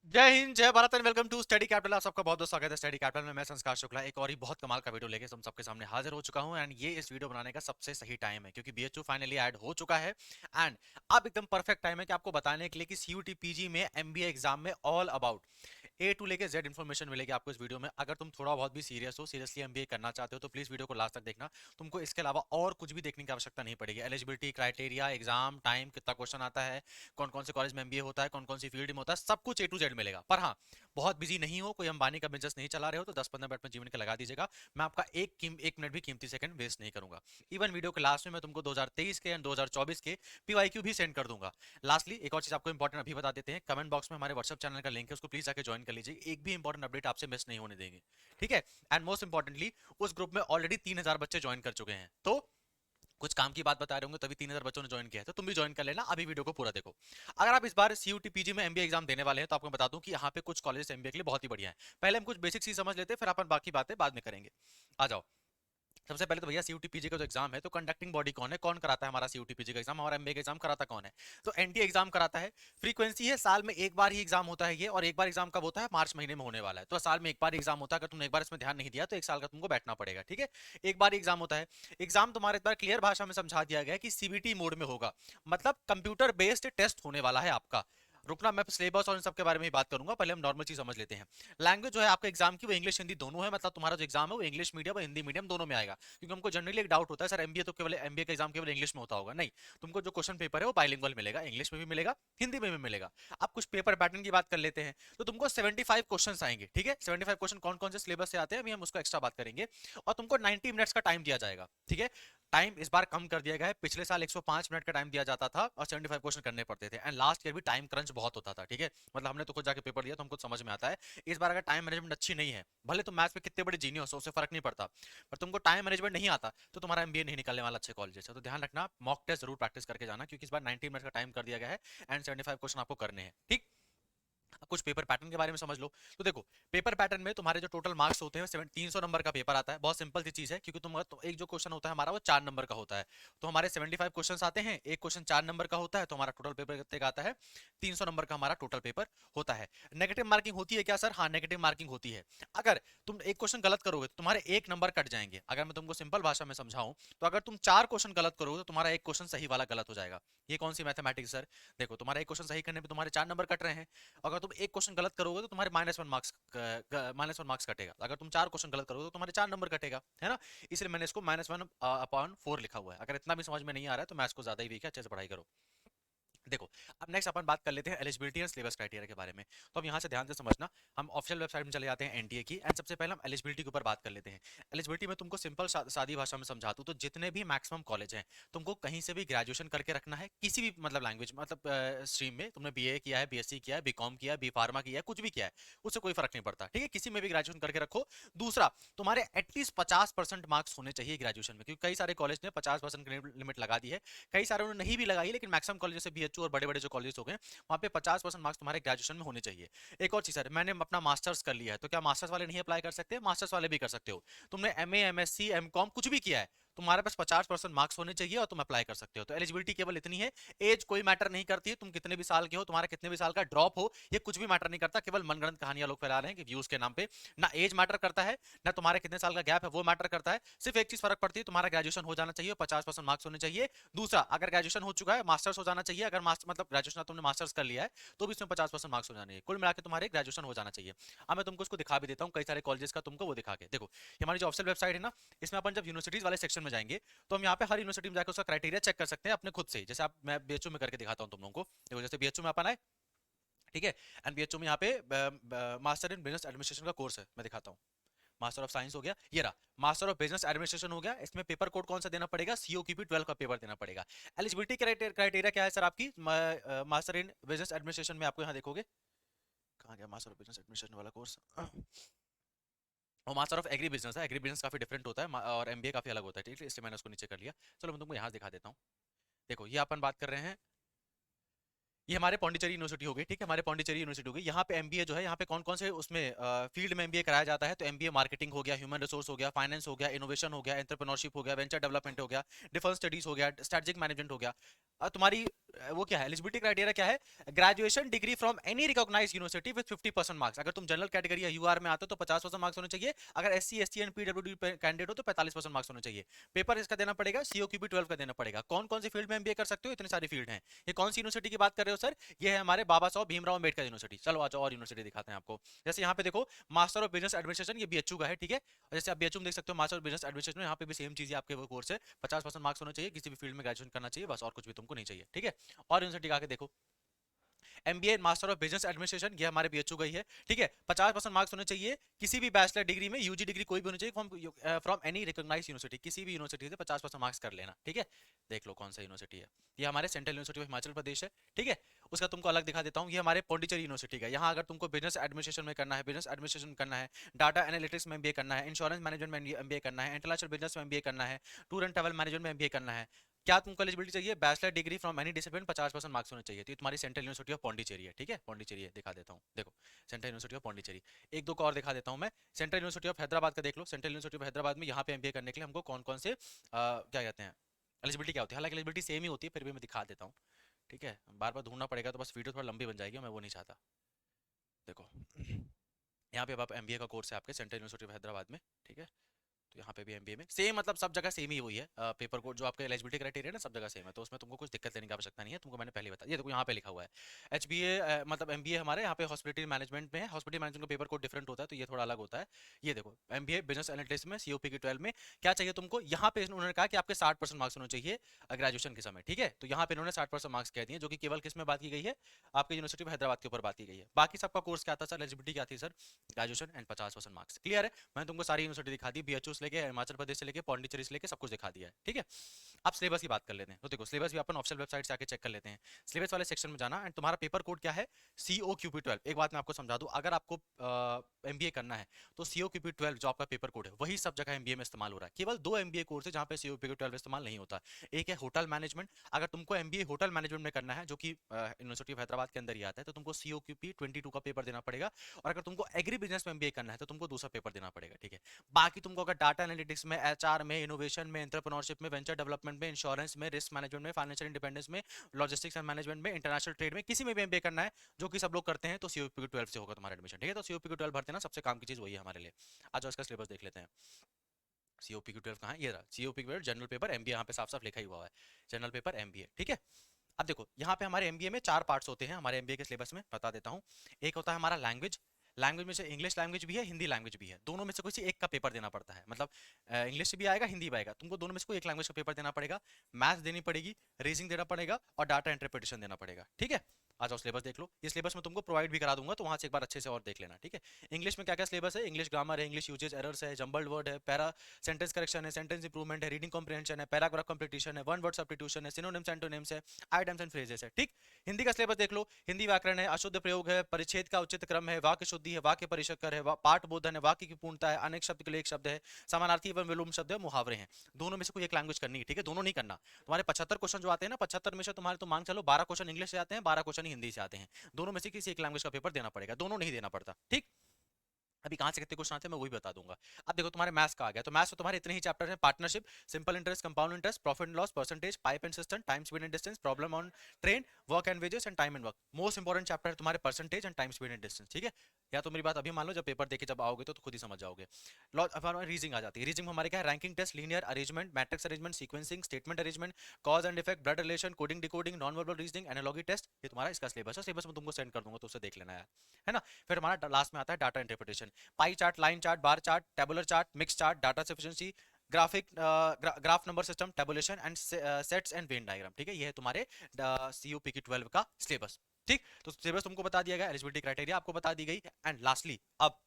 जय हिंद, जय Bharat and welcome to Study Capital. आप सबका बहुत बहुत स्वागत है स्टडी कैपिटल में। मैं संस्कार शुक्ला एक और ही बहुत कमाल का वीडियो लेके तुम सबके सामने हाजिर हो चुका हूं। एंड ये इस वीडियो बनाने का सबसे सही टाइम है क्योंकि बीएचयू फाइनली ऐड हो चुका है। एंड अब एकदम परफेक्ट टाइम है कि आपको बताने के लिए कि सीयूटी पीजी में एमबीए एग्जाम में ऑल अबाउट ए टू लेके जेड इन्फॉर्मेशन मिलेगी आपको इस वीडियो में। अगर तुम थोड़ा बहुत भी सीरियस हो, सीरियसली एमबीए करना चाहते हो, तो प्लीज वीडियो को लास्ट तक देखना। तुमको इसके अलावा और कुछ भी देखने की आवश्यकता नहीं पड़ेगी। एलिजिबिलिटी क्राइटेरिया, एग्जाम टाइम, कितना क्वेश्चन आता है, कौन कौन से कॉलेज में एमबीए होता है, कौन कौन सी फील्ड में होता है, सब कुछ ए टू जेड मिलेगा। पर हाँ, बहुत बिजी नहीं हो, कोई अंबानी का बिजनेस नहीं चला रहे हो, तो 10-15 मिनट में जीवन के लगा दीजिएगा। मैं आपका एक मिनट भी कीमती सेकंड वेस्ट नहीं करूंगा। इवन वीडियो के लास्ट में मैं तुमको 2023 के एंड 2024 के पीवाईक्यू भी सेंड कर दूंगा। लास्टली एक और चीज आपको इंपॉर्टेंट अभी बता देते हैं। कमेंट बॉक्स में हमारे व्हाट्सएप चैनल का लिंक है, उसको प्लीज जाकर ज्वाइन कर लीजिए। एक भी इंपॉर्टेंट अपडेट आपसे मिस नहीं होने देंगे, ठीक है। एंड मोस्ट इंपॉर्टेंटली, उस ग्रुप में ऑलरेडी 3000 बच्चे ज्वाइन कर चुके हैं। तो कुछ काम की बात बता रहे होंगे तभी 3000 बच्चों ने ज्वाइन किया है, तो तुम भी ज्वाइन कर लेना। अभी वीडियो को पूरा देखो। अगर आप इस बार सीयूटी पीजी में एमबीए एग्जाम देने वाले हैं तो आपको बता दूं कि यहाँ पे कुछ कॉलेज एमबीए के लिए बहुत ही बढ़िया है। पहले हम कुछ बेसिक चीज समझ लेते हैं, फिर अपन बाकी बातें बाद में करेंगे। आ जाओ। सबसे पहले तो भैया सीयूटी पीजी का जो एग्जाम है, तो कंडक्टिंग बॉडी कौन है, कौन कराता है हमारा सीयूटी पीजी का एग्जाम, हमारा एमबीए का एग्जाम कराता कौन है। तो एनटीए एग्जाम कराता है। फ्रीक्वेंसी है, साल में एक बार ही एग्जाम होता है ये, और एक बार एग्जाम कब होता है, मार्च महीने में होने वाला है। तो साल में एक बार एग्जाम होता है। अगर तुमने एक बार इसमें ध्यान नहीं दिया तो एक साल का तुमको बैठना पड़ेगा, ठीक है। एक बार एग्जाम होता है। एग्जाम तुम्हारे इस बार क्लियर भाषा में समझा दिया गया है कि सीबीटी मोड में होगा। मतलब कंप्यूटर बेस्ड टेस्ट होने वाला है आपका। रुकना, मैं सिलेबस और इन सब के बारे में ही बात करूंगा, पहले हम नॉर्मल चीज समझ लेते हैं। लैंग्वेज जो है आपका एग्जाम की, वो इंग्लिश हिंदी दोनों है। मतलब तुम्हारा जो एग्जाम है वो इंग्लिश मीडियम और हिंदी मीडियम दोनों में आएगा। क्योंकि हमको जनरली एक डाउट होता है, सर एमबीए तो केवल एमबीए का एग्जाम केवल इंग्लिश में होता होगा। नहीं, तुमको जो क्वेश्चन पेपर है वो बाइलिंगुअल मिलेगा, इंग्लिश में भी मिलेगा, हिंदी में भी मिलेगा। अब कुछ पेपर पैटर्न की बात कर लेते हैं। तो तुमको 75 क्वेश्चन आएंगे, ठीक है। 75 क्वेश्चन कौन कौन से सिलेबस से आते हैं अभी हम उसको एक्स्ट्रा बात करेंगे। और तुमको 90 मिनट्स का टाइम दिया जाएगा, ठीक है। टाइम इस बार कम कर दिया गया है। पिछले साल 105 मिनट का टाइम दिया जाता था और 75 क्वेश्चन करने पड़ते थे। एंड लास्ट ईयर भी टाइम क्रंच बहुत होता था, ठीक है। मतलब हमने तो खुद जाके पेपर दिया तो हमको समझ में आता है। इस बार अगर टाइम मैनेजमेंट अच्छी नहीं है, भले तुम मैथ्स में कितने बड़े जीनियस हो, उससे फर्क नहीं पड़ता, पर तुमको टाइम मैनेजमेंट नहीं आता तो तुम्हारा एमबीए नहीं निकलने वाला अच्छे कॉलेज से। तो ध्यान रखना, मॉक टेस्ट जरूर प्रैक्टिस करके जाना, क्योंकि इस बार 90 मिनट का टाइम कर दिया गया है एंड 75 क्वेश्चन आपको करने हैं, ठीक। अब कुछ पेपर पैटर्न के बारे में समझ लो। तो देखो, पेपर पैटर्न में तुम्हारे जो टोटल मार्क्स होते हैं 300 नंबर का पेपर आता है। बहुत सिंपल सी चीज है, क्योंकि तुम तो एक जो क्वेश्चन होता है हमारा वो 4 नंबर का होता है। तो हमारे 75 क्वेश्चन आते हैं, एक क्वेश्चन 4 नंबर का होता है, तो हमारा टोटल पेपर कितने का आता है, 300 नंबर का हमारा टोटल पेपर होता है। नेगेटिव मार्किंग होती है क्या सर? हाँ, नेगेटिव मार्किंग होती है। अगर तुम एक क्वेश्चन गलत करोगे तो तुम्हारे 1 नंबर कट जाएंगे। अगर मैं तुमको सिंपल भाषा में समझाऊं, तो अगर तुम 4 क्वेश्चन गलत करोगे तो तुम्हारा एक क्वेश्चन सही वाला गलत हो जाएगा। ये कौन सी मैथमेटिक्स सर? देखो, तुम्हारा एक क्वेश्चन सही करने पे तुम्हारे 4 नंबर कट रहे हैं। अगर तुम एक क्वेश्चन गलत करोगे तो तुम्हारे -1 मार्क्स कटेगा। अगर तुम 4 क्वेश्चन गलत करोगे तो तुम्हारे 4 नंबर कटेगा, है ना। इसलिए मैंने इसको -1/4 लिखा हुआ है। अगर इतना भी समझ में नहीं आ रहा है तो मैथ्स को ज्यादा ही वीक है, अच्छे से पढ़ाई करो। देखो, अब नेक्स्ट अपन बात कर लेते हैं एलिजिबिलिटी एंड सिलेबस क्राइटेरिया के बारे में। तो अब यहाँ से ध्यान से समझना। हम ऑफिशियल वेबसाइट में चले जाते हैं एनटीए की, एंड सबसे पहले हम एलिजिबिलिटी के ऊपर बात कर लेते हैं। एलिजिबिलिटी में तुमको सिंपल सादी भाषा में समझा दूं तो जितने भी मैक्सिमम कॉलेज हैं, तुमको कहीं से भी ग्रेजुएशन करके रखना है, किसी भी मतलब लैंग्वेज, मतलब स्ट्रीम में तुमने बीए किया है, बीएससी किया है, बीकॉम किया है, बी फार्मा किया है, कुछ भी किया है, उससे कोई फर्क नहीं पड़ता, ठीक है। किसी में भी ग्रेजुएशन करके रखो। दूसरा, तुम्हारे एटलीस्ट 50% मार्क्स होने चाहिए ग्रेजुएशन में, क्योंकि कई सारे कॉलेज ने 50% की लिमिट लगा दी है। कई सारे उन्होंने नहीं भी लगाई, लेकिन मैक्सिमम कॉलेज जैसे बीएचयू और बड़े बड़े जो कॉलेज हो गए, वहां पे 50% मार्क्स तुम्हारे ग्रेजुएशन में होने चाहिए। एक और चीज सर, मैंने अपना मास्टर्स कर लिया है, तो क्या मास्टर्स वाले नहीं अप्लाई कर सकते? मास्टर्स वाले भी कर सकते हो। तुमने एमए, एमएससी, एमकॉम कुछ भी किया है, तुम्हारे पास 50% मार्क्स होने चाहिए और तुम अप्लाई कर सकते हो। तो एलिजिबिलिटी केवल इतनी है। एज कोई मैटर नहीं करती है, तुम कितने भी साल के हो, तुम्हारा कितने भी साल का ड्रॉप हो, ये कुछ भी मैटर नहीं करता। केवल मनगढ़ंत कहानियां लोग फैला रहे हैं कि व्यूज के नाम पे। ना एज मैटर करता है, ना तुम्हारे कितने साल का गैप है वो मैटर करता है। सिर्फ एक चीज फर्क पड़ती है, तुम्हारा ग्रेजुएशन हो जाना चाहिए, 50% मार्क्स होने चाहिए। दूसरा, अगर ग्रेजुएशन हो चुका है, मास्टर्स हो जाना चाहिए। अगर मास्टर मतलब ग्रेजुएशन तुमने मास्टर्स कर लिया है तो भी इसमें 50% मार्क्स हो जाने हैं। कुल मिला के तुम्हारे ग्रेजुएशन हो जाना चाहिए। अब मैं तुमको इसको दिखा भी देता हूँ, कई सारे कॉलेजेस का तुमको वो दिखा के देखो। हमारी जो ऑफिशियल वेबसाइट है ना, इसमें अपन जब यूनिवर्सिटीज वाले सेक्शन में जाएंगे तो हम यहाँ पे हर यूनिवर्सिटी में जाकर उसका क्राइटेरिया चेक कर सकते हैं अपने खुद से। जैसे आप, मैं बीएचयू में करके दिखाता हूँ तुम लोगों को। देखो, जैसे बीएचयू में अपन आए, ठीक है। एंड बीएचयू में यहाँ पे मास्टर इन बिजनेस एडमिनिस्ट्रेशन का कोर्स है, मैं दिखाता हूँ। मास्टर ऑफ साइंस हो गया, ये रहा। मास्टर ऑफ बिजनेस एडमिनिस्ट्रेशन हो गया। इसमें पेपर कोड कौन सा देना पड़ेगा? सीओक्यूपी 12 का पेपर देना पड़ेगा। एलिजिबिलिटी क्राइटेरिया क्या है सर आपकी? मास्टर इन बिजनेस एडमिनिस्ट्रेशन में आपको यहाँ देखोगे, कहाँ गया मास्टर ऑफ बिजनेस एडमिनिस्ट्रेशन वाला कोर्स। और मास्टर ऑफ एग्री बिजनेस है। एग्री बिजनेस काफी डिफरेंट होता है और एमबीए काफी अलग होता है, ठीक है, इसलिए मैंने उसको नीचे कर लिया। चलो मैं तुमको यहाँ दिखा देता हूँ। देखो, ये अपन बात कर रहे हैं ये हमारे पौंडीचेरी यूनिवर्सिटी हो गई, ठीक है, हमारे पौंडीचेरी यूनिवर्सिटी हो गई। यहाँ पे एमबीए जो है, यहाँ पे कौन कौन से उसमें फील्ड में एमबीए कराया जाता है, तो एमबीए मार्केटिंग हो गया, ह्यूमन रिसोर्स हो गया, फाइनेंस हो गया, इनोवेशन हो गया, एंटरप्रेन्योरशिप हो गया, वेंचर डेवलपमेंट हो गया, डिफेंस स्टडीज हो गया, स्ट्रेटेजिक मैनेजमेंट हो गया। तुम्हारी वो क्या है, एलिजिबिलिटी क्राइटेरिया क्या है, graduation degree from any recognise university with 50% marks. अगर तुम जनरल कैटेगरी या यूआर में आते हो तो 50% मार्क्स होने चाहिए। अगर SC ST and PWD candidate हो तो 45% मार्क्स होने चाहिए। पेपर इसका देना पड़ेगा, सीओक्यूबी 12 का देना पड़ेगा। कौन कौन सी फील्ड में एमबीए कर सकते हो, इतनी सारी फील्ड हैं। ये कौन सी यूनिवर्सिटी की बात कर रहे हो सर, ये है हमारे बाबा साहब भीमराव अम्बेडकर यूनिवर्सिटी। चलो आ जाओ और यूनिवर्सिटी दिखाते हैं आपको। जैसे यहाँ पे देखो, मास्टर ऑफ बिजनेस एडमिनिस्ट्रेशन, ये बीएचयू का है, ठीक है। और जैसे आप बीएचयू में देख सकते हो मास्टर ऑफ बिजनेस एडमिनिस्ट्रेशन, यहाँ पे भी सेम चीज है, आपके वो कोर्स है, 50% मार्क्स होना चाहिए, किसी भी फील्ड में ग्रेजुएशन करना चाहिए, बस और कुछ भी तुमको नहीं चाहिए, ठीक है। और यूनिवर्सिटी आके देखो, MBA master of business administration, ये हमारे बीएचयू गई है, ठीक है। 50% मार्क्स होने चाहिए किसी भी बैचलर डिग्री में, यूजी डिग्री कोई भी होनी चाहिए फ्रॉम एनी रिकॉग्नाइज्ड यूनिवर्सिटी, किसी भी यूनिवर्सिटी से 50% मार्क्स कर लेना, ठीक है। देख लो कौन सा यूनिवर्सिटी है, ये हमारे central university of Himachal Pradesh है, ठीक है। उसका तुमको अलग दिखा देता हूँ, ये हमारे पौंडीचेरी यूनिवर्सिटी का। यहाँ अगर तुमको बिजनेस एडमिनिस्ट्रेशन में करना है, बिजनेस एडमिनिस्ट्रेशन करना है, डाटा एनालिटिक्स में एमबीए करना है, इंश्योरेंस मैनेजमेंट में एमबीए करना है, इंटरनेशनल बिजनेस में एमबीए करना है, टूर एंड ट्रैवल मैनेजमेंट में एमबीए करना है, क्या तुमको एलिजिबिलिटी चाहिए, bachelor degree from any discipline, 50% marks होने चाहिए। तो ये तुम्हारी सेंट्रल यूनिवर्सिटी ऑफ पौंडीचेरी है, ठीक है, पौंडीचेरी है, दिखा देता हूँ, देखो सेंट्रल यूनिवर्सिटी ऑफ पौंडीचेरी। एक दो को और दिखा देता हूँ मैं, सेंट्रल यूनिवर्सिटी ऑफ हैदराबाद का देख लो। सेंट्रल यूनिवर्सिटी ऑफ हैदराबाद में यहाँ पे एमबीए करने के लिए हमको कौन कौन से क्या कहते हैं, एलिजिबिलिटी क्या होती है, हालांकि एलिजिबिलिटी सेम ही होती है, फिर भी मैं दिखा देता हूँ, ठीक है। बार बार ढूंढना पड़ेगा तो बस वीडियो थोड़ा लंबी बन जाएगी, मैं वो नहीं चाहता। देखो यहाँ पे अब आप एमबीए का कोर्स है आपके सेंट्रल यूनिवर्सिटी ऑफ हैदराबाद में, ठीक है। तो यहाँ पे भी एमबीए में सेम, मतलब सब जगह सेम ही हुई है। पेपर कोड जो आपका एलिजिबिलिटी क्राइटेरिया है ना, सब जगह सेम है, तो उसमें तुमको कुछ दिक्कत लेने की आवश्यकता नहीं है, तुमको मैंने पहले बता, ये देखो यहाँ पे लिखा हुआ है एचबीए, मतलब एमबीए हमारे यहाँ पे हॉस्पिटल मैनेजमेंट में है। हॉस्पिटल मैनेजमेंट का पेपर कोड डिफरेंट होता है, तो ये थोड़ा अलग होता है। ये देखो एमबीए बिजनेस एनालिटिक्स में सीओपी की 12 में क्या चाहिए तुमको, यहाँ पे उन्होंने कहा कि आपके 60% मार्क्स होने चाहिए ग्रेजुएशन के समय, ठीक है। तो यहाँ पे इन्होंने 60% मार्क्स कह दिए, जो कि केवल किस में बात की गई है, आपके यूनिवर्सिटी ऑफ हैदराबाद के ऊपर बात की गई है। बाकी सबका कोर्स क्या था सर, एलिजिबिलिटी क्या थी sir, graduation and 50% marks, clear है। मैंने तुमको सारी यूनिवर्सिटी दिखा दी, बीएचयू से लेके हिमाचल प्रदेश से लेके पौंडीचेरी से लेके सब कुछ दिखा दिया है, ठीक है। अब सिलेबस की बात कर लेते हैं, तो देखो सिलेबस भी अपन ऑफिशियल वेबसाइट से आके चेक कर लेते हैं। सिलेबस वाले सेक्शन में जाना, एंड तुम्हारा पेपर कोड क्या है, COQP 12। एक बात मैं आपको समझा दूं, अगर आपको एमबीए करना है तो COQP 12 जो आपका पेपर कोड है वही सब जगह एमबीए में इस्तेमाल हो रहा है। केवल दो एमबीए कोर्स है जहां पे COQP 12 इस्तेमाल नहीं होता। एक है होटल मैनेजमेंट, अगर तुमको एमबीए होटल मैनेजमेंट में करना है, जो कि यूनिवर्सिटी ऑफ हैदराबाद के अंदर ही आता है, तो तुमको COQP 22 का पेपर देना पड़ेगा। और अगर तुमको एग्री बिजनेस में एमबीए करना है तो तुमको दूसरा पेपर देना पड़ेगा, ठीक है। बाकी तुमको अगर डाटा एनालिटिक्स में, एचआर में, इनोवेशन में, एंटरप्रेन्योरशिप में, वेंचर डेवलपमेंट में, इंश्योरेंस में, रिस्क मैनेजमेंट में, फाइनेंशियल इंडिपेंडेंस में, लॉजिस्टिक्स एंड मैनेजमेंट में, इंटरनेशनल ट्रेड में, किसी में भी एमबीए करना है, जो कि सब लोग करते हैं, तो COPQ 12 से होगा तुम्हारा एडमिशन, ठीक है। तो COPQ 12 भरते ना, सबसे काम की चीज वही है हमारे लिए। आज जाओ इसका सिलेबस देख लेते हैं। COPQ 12 कहाँ है, ये रहा COPQ 12 जनरल पेपर एमबीए, यहाँ पे साफ साफ लिखा ही हुआ है जनरल पेपर एमबीए, ठीक है। अब देखो यहाँ पे हमारे एमबीए में 4 पार्ट्स होते हैं, हमारे एमबीए के सिलेबस में बता देता हूँ। एक होता है हमारा लैंग्वेज, लैंग्वेज में से इंग्लिश लैंग्वेज भी है, हिंदी लैंग्वेज भी है, दोनों में से कोई एक का पेपर देना पड़ता है। मतलब इंग्लिश से भी आएगा, हिंदी भी आएगा, तुमको दोनों में से कोई एक लैंग्वेज का पेपर देना पड़ेगा। मैथ्स देनी पड़ेगी, रीजनिंग देना पड़ेगा, और डाटा इंटरप्रिटेशन देना पड़ेगा, ठीक है। आ जाओ सिलेबस देख लो, ये सिलेबस में तुमको प्रोवाइड भी करा दूंगा, तो वहां से एक बार अच्छे से और देख लेना, ठीक है। इंग्लिश में क्या क्या सिलेबस है, इंग्लिश ग्रामर है, इंग्लिश यूजेज एरर्स है, जंबल्ड वर्ड है, पैरा सेंटेंस करेक्शन है, सेंटेंस इंप्रूवमेंट है, रीडिंग कॉम्प्रिहेंशन है, पैराग्राफ कंप्लीशन है, वन वर्ड सब्स्टिट्यूशन है, सिनोनिम्स एंटोनिम्स है, आइटम्स एंड फ्रेजेस है, ठीक। हिंदी का सिलेबस देख लो, हिंदी व्याकरण है, अशुद्ध प्रयोग है, परिच्छेद का उचित क्रम है, वाक्य शुद्धि है, वाक्य परिशक्कर है, पाठ बोधन है, वाक्य की पूर्णता है, अनेक शब्द के लिए एक शब्द है, समानार्थी एवं विलोम शब्द है, मुहावरे हैं। दोनों में से कोई एक लैंग्वेज करनी है, ठीक है, दोनों नहीं करना। तुम्हारे 75 क्वेश्चन जो आते हैं ना, 75 में से तुम्हारे तो मांग चलो 12 क्वेश्चन इंग्लिश से आते हैं, 12 क्वेश्चन हिंदी से आते हैं। दोनों में से किसी एक लैंग्वेज का पेपर देना पड़ेगा, दोनों नहीं देना पड़ता, ठीक। अभी कहाँ से कितने क्वेश्चन आते हैं मैं वही बता दूंगा। अब देखो तुम्हारे मैथ्स का आ गया, तो मैथ्स में तुम्हारे इतने ही चैप्टर हैं, partnership, simple interest, compound interest, profit and loss, percentage, pipe and system, time speed and distance, problem on train, work and wages and time and work. Most important chapter है तुम्हारे percentage and time speed and distance, ठीक है। या तो मेरी बात अभी मान लो, जब पेपर देके जब आओगे तो खुद ही समझ जाओगे। रीजनिंग आ जाती है, रीजनिंग में हमारे क्या है, ranking test, linear arrangement, matrix arrangement, sequencing, statement arrangement, cause and effect, blood relation, coding decoding, non verbal reasoning, analogy test, ये तुम्हारा इसका सिलेबस है। सिलेबस में तुमको सेंड कर दूंगा, तो उसे देख लेना है ना। फिर हमारा लास्ट में आता है data interpretation, pie chart, line chart, bar chart, tabular chart, mix chart, data sufficiency, graphic graph number system, tabulation and sets and Venn diagram, ठीक है। ये है तुम्हारे COPQ 12 का सिलेबस, ठीक। तो सिलेबस तुमको बता दिया गया, एलिजिबिलिटी क्राइटेरिया आपको बता दी गई, एंड लास्टली अब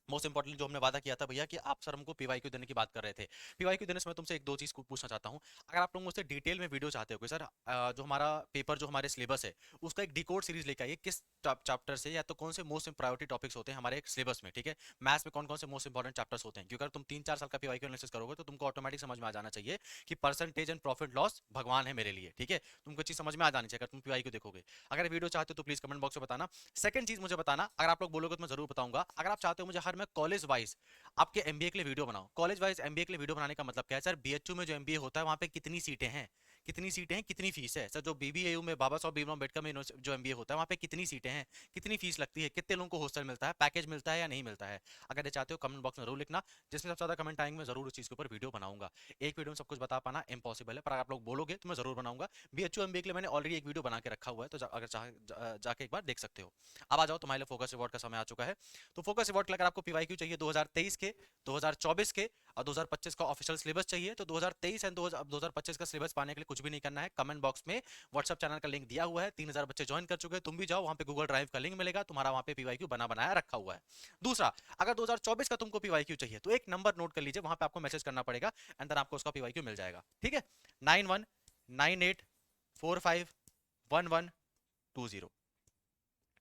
मोस्ट इंपॉर्टेंट जो हमने वादा किया था भैया कि आप सर हमको पीवाईक्यू देने की बात कर रहे थे। पीवाईक्यू देने से मैं तुमसे एक दो चीज पूछना चाहता हूँ। अगर आप लोग मुझसे डिटेल में वीडियो चाहते हो कि सर जो हमारा पेपर जो हमारे सिलेबस है उसका एक डिकोड सीरीज लेके आइए, किस चैप्टर से या तो कौन से मोस्ट प्रायोरिटी टॉपिक्स होते हैं हमारे सिलेबस में, ठीक है। मैथ्स में कौन कौन से मोस्ट इंपॉर्टेंट चैप्टर्स होते हैं, क्योंकि अगर तुम 3-4 साल का पीवाईक्यू एनालिसिस करोगे तो तुमको ऑटोमेटिक समझ में आ जाना चाहिए कि परसेंटेज एंड प्रॉफिट लॉस भगवान है मेरे लिए, ठीक है। तुमको चीज समझ में आ जानी चाहिए अगर तुम पीवाईक्यू देखोगे। अगर वीडियो चाहते हो तो प्लीज कमेंट बॉक्स में बताना। सेकंड चीज मुझे बताना, अगर आप लोग बोलोगे तो मैं जरूर बताऊंगा। अगर आप चाहते हो मुझे हर मैं कॉलेज वाइज आपके एमबीए के लिए वीडियो बनाओ। कॉलेज वाइज एमबीए के लिए वीडियो बनाने का मतलब क्या है सर, बीएचयू में जो एमबीए होता है वहां पे कितनी सीटें हैं, कितनी सीटें हैं, कितनी फीस है सर। जो बीबीएयू में बाबा साहब भीमराव अम्बेडकर में जो एमबीए होता है वहां पे कितनी सीटें हैं, कितनी फीस लगती है, कितने लोगों को हॉस्टल मिलता है, पैकेज मिलता है या नहीं मिलता है। अगर ये चाहते हो कमेंट बॉक्स में जरूर लिखना, जिसमें सबसे ज्यादा कमेंट आएंगे मैं जरूर उस चीज के ऊपर वीडियो बनाऊंगा। एक वीडियो में सब कुछ बता पाना इम्पॉसिबल है, पर अगर आप लोग बोलोगे तो मैं जरूर बनाऊंगा। बीएचयू एमबीए के लिए मैंने ऑलरेडी एक वीडियो बना के रखा हुआ है, तो अगर जाके एक बार देख सकते हो। अब आ जाओ, तुम्हारे लिए फोकस रिवॉर्ड का समय आ चुका है। तो फोकस रिवॉर्ड के लिए अगर आपको पीवाईक्यू चाहिए 2023 के, 2024 के और 2025 का ऑफिशियल सिलेबस चाहिए, तो 2023 एंड 2025 का सिलेबस पाने के लिए कुछ भी नहीं करना है। कमेंट बॉक्स में व्हाट्सएप चैनल का लिंक दिया हुआ है, 3000 बच्चे ज्वाइन कर चुके हैं, तुम भी जाओ वहां पे, गूगल ड्राइव का लिंक मिलेगा, तुम्हारा वहां पे पीवाईक्यू बना बनाया रखा हुआ है। दूसरा, अगर 2024 का तुमको पीवाईक्यू चाहिए तो एक नंबर नोट कर लीजिए, वहां पे आपको मैसेज करना पड़ेगा, अंदर आपको उसका पीवाईक्यू मिल जाएगा, ठीक है। 9198451120,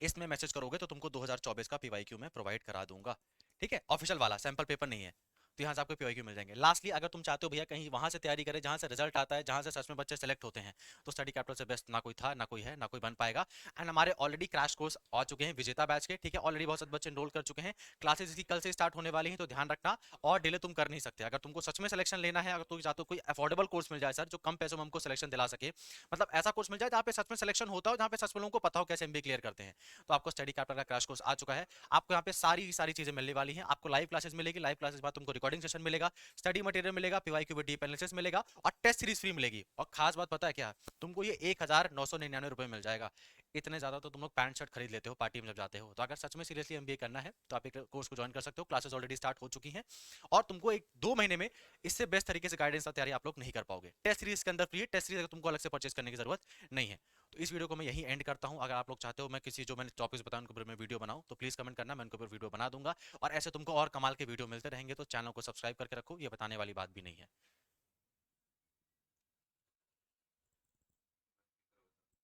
इसमें मैसेज करोगे तो तुमको 2024 का पीवाईक्यू मैं प्रोवाइड करा दूंगा, ठीक है। ऑफिशियल वाला, सैंपल पेपर नहीं है। तो यहाँ से आपको पीवाईक्यू मिल जाएंगे। लास्टली, अगर तुम चाहते हो भैया कहीं वहां से तैयारी करें जहां से रिजल्ट आता है, जहां से सच में बच्चे सेलेक्ट होते हैं, तो स्टडी कैपिटल से बेस्ट ना कोई था, ना कोई है, ना कोई बन पाएगा। एंड हमारे ऑलरेडी क्रैश कोर्स आ चुके हैं विजेता बैच के, ठीक है। ऑलरेडी बहुत सारे बच्चे एनरोल कर चुके हैं, क्लासेस इसकी कल से स्टार्ट होने वाली हैं, तो ध्यान रखना। और डिले तुम कर नहीं सकते। अगर तुमको सच में सिलेक्शन लेना है, अगर तुम चाहते हो कोई अफोर्डेबल कोर्स मिल जाए सर, जो कम पैसों में हमको सिलेक्शन दिला सके, मतलब ऐसा कोर्स मिल जाए जहाँ पे सच में सिलेक्शन होता हो, जहाँ पे सच में लोगों को पता हो कैसे एमबीए क्लियर करते हैं, तो आपको स्टडी कैपिटल का क्रैश कोर्स आ चुका है। आपको यहाँ पे सारी सारी चीजें मिलने वाली हैं। आपको लाइव क्लासेस मिलेगी, लाइव क्लासेस बाद तुमको रिकॉर्डिंग सेशन मिलेगा, स्टडी मटेरियल मिलेगा, पीवाईक्यू विद डीप एनालिसिस मिलेगा, और टेस्ट सीरीज फ्री मिलेगी। और खास बात पता है क्या, तुमको ये 1999 रुपए मिल जाएगा। इतने ज्यादा तो तुम लोग पैंट शर्ट खरीद लेते हो पार्टी में जब जाते हो। तो अगर सच में सीरियसली एमबीए करना है तो आप एक कोर्स को ज्वाइन कर सकते हो, क्लासेस ऑलरेडी स्टार्ट हो चुकी हैं, और तुमको 1-2 महीने में इससे बेस्ट तरीके से गाइडेंस और तैयारी आप लोग नहीं कर पाओगे। टेस्ट सीरीज के अंदर फ्री है, टेस्ट सीरीज तुमको अलग से परचेज करने की जरूरत नहीं है। तो इस वीडियो को मैं यहीं एंड करता हूं। अगर आप लोग चाहते हो मैं किसी जो मैंने टॉपिक्स बताया उनके ऊपर मैं वीडियो बनाऊं, तो प्लीज कमेंट करना, मैं उनके ऊपर वीडियो बना दूंगा। और ऐसे तुमको और कमाल के वीडियो मिलते रहेंगे, तो चैनल को सब्सक्राइब करके रखो, ये बताने वाली बात भी नहीं है।